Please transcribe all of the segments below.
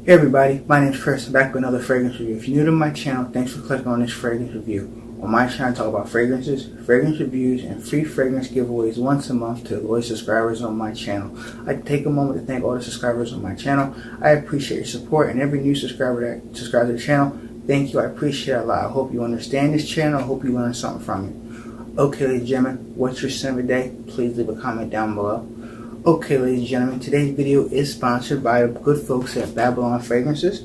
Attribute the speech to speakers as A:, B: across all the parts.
A: Hey everybody, my name is Chris. I'm back with another fragrance review. If you're new to my channel, thanks for clicking on this fragrance review. On my channel I talk about fragrances, fragrance reviews, and free fragrance giveaways once a month to loyal subscribers on my channel. I'd take a moment to thank all the subscribers on my channel. I appreciate your support, and every new subscriber that subscribes to the channel, thank you. I appreciate it a lot. I hope you understand this channel. I hope you learn something from it. Okay, ladies and gentlemen, what's your scent of the day? Please leave a comment down below. Okay, ladies and gentlemen, today's video is sponsored by the good folks at Babylon Fragrances.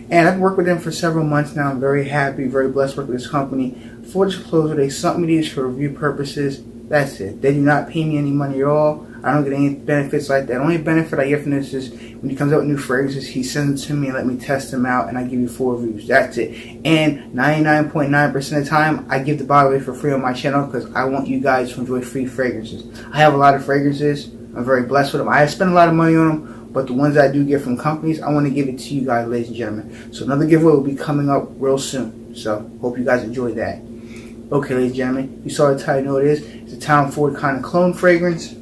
A: And I've worked with them for several months now. I'm very happy, very blessed to work with this company. Full disclosure, they sent me these for review purposes. That's it. They do not pay me any money at all. I don't get any benefits like that. The only benefit I get from this is when he comes out with new fragrances, he sends them to me and let me test them out, and I give you full reviews. That's it. And 99.9% of the time, I give the bottle away for free on my channel because I want you guys to enjoy free fragrances. I have a lot of fragrances. I'm very blessed with them. I spend a lot of money on them, but the ones I do get from companies, I want to give it to you guys, ladies and gentlemen. So another giveaway will be coming up real soon. So hope you guys enjoy that. Okay, ladies and gentlemen, you saw the title. It is. It's a Tom Ford kind of clone fragrance.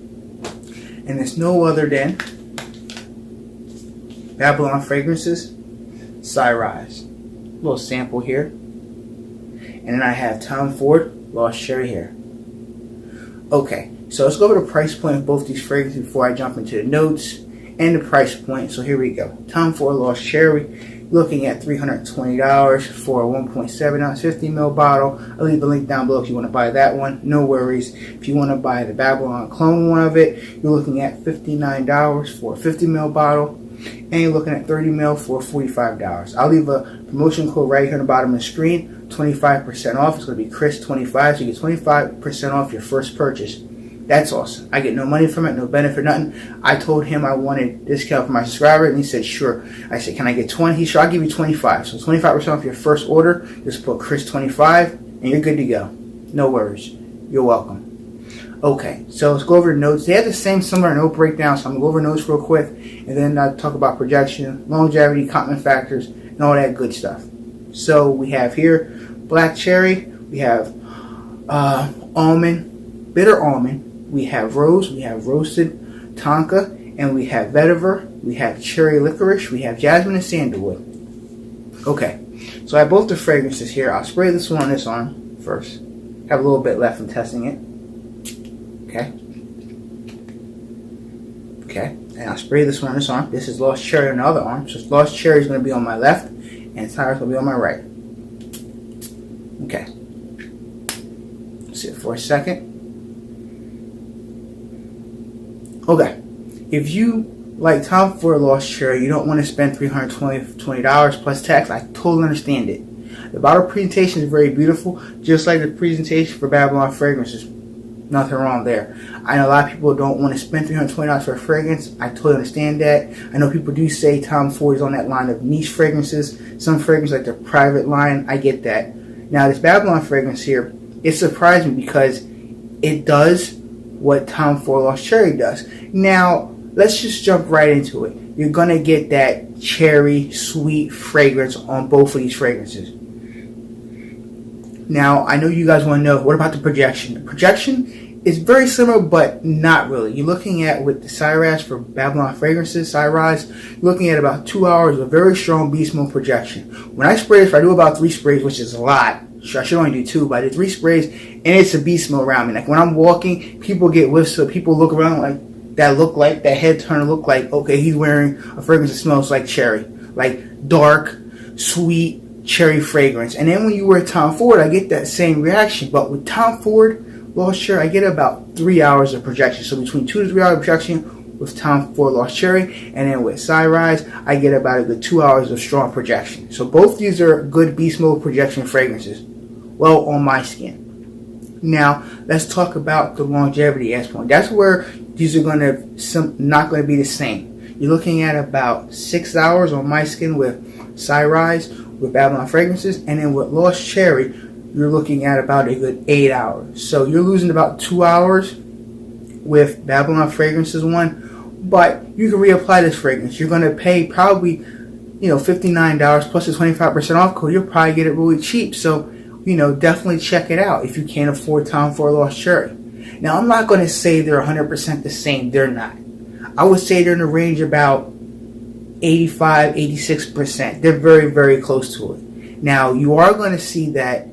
A: And it's no other than Babylon Fragrances Rise. A little sample here. And then I have Tom Ford Lost Cherry here. Okay, so let's go over the price point of both these fragrances before I jump into the notes and the price point. So here we go. Tom Ford Lost Cherry, looking at $320 for a 1.7 ounce 50 ml bottle. I'll leave a link down below if you want to buy that one. No worries. If you want to buy the Babylon clone one of it, you're looking at $59 for a 50 ml bottle. And you're looking at 30 ml for $45. I'll leave a promotion code right here on the bottom of the screen. 25% off. It's going to be Chris25, so you get 25% off your first purchase. That's awesome. I get no money from it, no benefit, nothing. I told him I wanted discount for my subscriber, and he said, sure. I said, can I get 20? He said, I'll give you 25. So 25% off your first order. Just put Chris25, and you're good to go. No worries. You're welcome. Okay, so let's go over the notes. They have the same similar note breakdown, so I'm going to go over notes real quick, and then I'll talk about projection, longevity, compliment factors, and all that good stuff. So we have here black cherry, we have almond, bitter almond, we have rose, we have roasted tonka, and we have vetiver, we have cherry licorice, we have jasmine and sandalwood. Okay, so I have both the fragrances here. I'll spray this one on this arm first. Have a little bit left from testing it. Okay. Okay, and I'll spray this one on this arm. This is Lost Cherry on the other arm. So Lost Cherry is going to be on my left, and Cyrus will be on my right. Okay. Sit for a second. Okay, if you like Tom Ford Lost Cherry, you don't want to spend $320 plus tax, I totally understand it. The bottle presentation is very beautiful, just like the presentation for Babylon Fragrances. Nothing wrong there. I know a lot of people don't want to spend $320 for a fragrance. I totally understand that. I know people do say Tom Ford is on that line of niche fragrances. Some fragrances like their private line. I get that. Now this Babylon fragrance here, it surprised me because it does what Tom Ford Lost Cherry does. Now, let's just jump right into it. You're going to get that cherry, sweet fragrance on both of these fragrances. Now, I know you guys want to know, what about the projection? The projection is very similar, but not really. You're looking at, with the Rise for Babylon Fragrances, Rise, you're looking at about 2 hours of very strong beast mode projection. When I spray this, I do about 3 sprays, which is a lot. I should only do 2, but I did 3 sprays, and it's a beast mode around me. Like when I'm walking, people get whiffs, so people look around like that head turn look like, okay, he's wearing a fragrance that smells like cherry, like dark, sweet cherry fragrance. And then when you wear Tom Ford, I get that same reaction. But with Tom Ford Lost Cherry, I get about 3 hours of projection. So between 2 to 3 hours of projection with Tom Ford Lost Cherry, and then with Rise, I get about a good 2 hours of strong projection. So both these are good beast mode projection fragrances. Well, on my skin. Now, let's talk about the longevity aspect. That's where these are not going to be the same. You're looking at about 6 hours on my skin with Rise, with Babylon Fragrances, and then with Lost Cherry, you're looking at about a good 8 hours. So you're losing about 2 hours with Babylon Fragrances one, but you can reapply this fragrance. You're going to pay probably, $59 plus the 25% off code. You'll probably get it really cheap. So, definitely check it out if you can't afford Tom Ford Lost Cherry. Now, I'm not going to say they're 100% the same. They're not. I would say they're in the range about 85, 86%. They're very, very close to it. Now, you are going to see that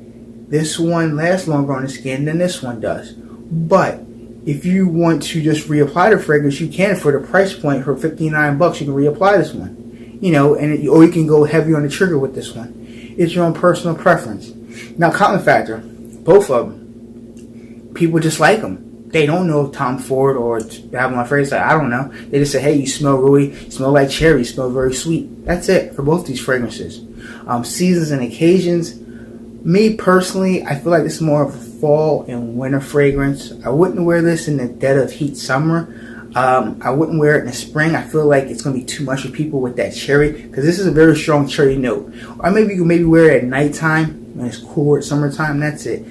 A: this one lasts longer on the skin than this one does. But if you want to just reapply the fragrance, you can. For the price point, for $59, you can reapply this one. You know, or you can go heavy on the trigger with this one. It's your own personal preference. Now, cotton factor, both of them, people just like them. They don't know Tom Ford or Babylon Fragrance. I don't know. They just say, hey, you smell really, you smell like cherry, you smell very sweet. That's it for both these fragrances. Seasons and occasions. Me personally, I feel like this is more of a fall and winter fragrance. I wouldn't wear this in the dead of heat summer. I wouldn't wear it in the spring. I feel like it's going to be too much for people with that cherry, because this is a very strong cherry note. Or maybe you can wear it at nighttime when it's cooler at summertime. That's it.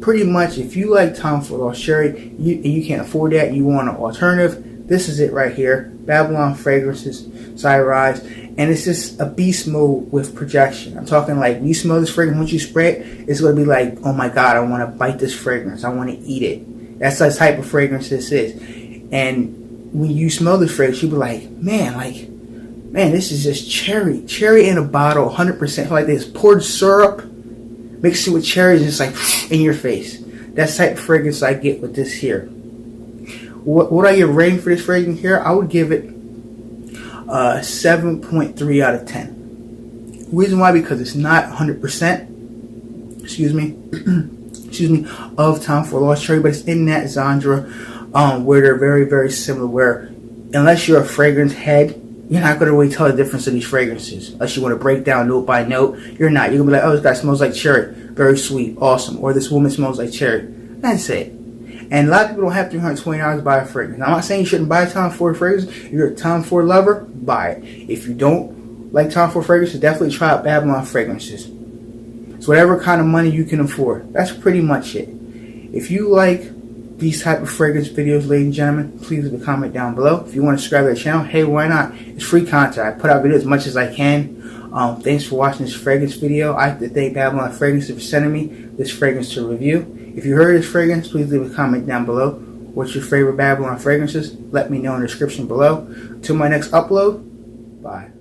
A: Pretty much, if you like Tom Ford Lost Cherry and you can't afford that, you want an alternative, this is it right here. Babylon Fragrances, Rise, and it's just a beast mode with projection. I'm talking like, when you smell this fragrance, once you spray it, it's going to be like, oh my God, I want to bite this fragrance. I want to eat it. That's the type of fragrance this is. And when you smell this fragrance, you'll be like, man, this is just cherry in a bottle, 100%. Like this poured syrup, mixed it with cherries, and it's like in your face. That's the type of fragrance I get with this here. What I give rating for this fragrance here? I would give it 7.3 out of 10. Reason why? Because it's not 100%. Excuse me, of Tom Ford Lost Cherry, but it's in that genre where they're very, very similar. Where unless you're a fragrance head, you're not going to really tell the difference of these fragrances. Unless you want to break down note by note, you're not. You're going to be like, oh, this guy smells like cherry. Very sweet. Awesome. Or this woman smells like cherry. That's it. And a lot of people don't have $320 to buy a fragrance. Now, I'm not saying you shouldn't buy a Tom Ford fragrance. If you're a Tom Ford lover, buy it. If you don't like Tom Ford fragrances, definitely try out Babylon Fragrances. It's whatever kind of money you can afford. That's pretty much it. If you like these type of fragrance videos, ladies and gentlemen, please leave a comment down below. If you want to subscribe to the channel, hey, why not? It's free content. I put out videos as much as I can. Thanks for watching this fragrance video. I have to thank Babylon Fragrances for sending me this fragrance to review. If you heard this fragrance, please leave a comment down below. What's your favorite Babylon fragrances? Let me know in the description below. Till my next upload, bye.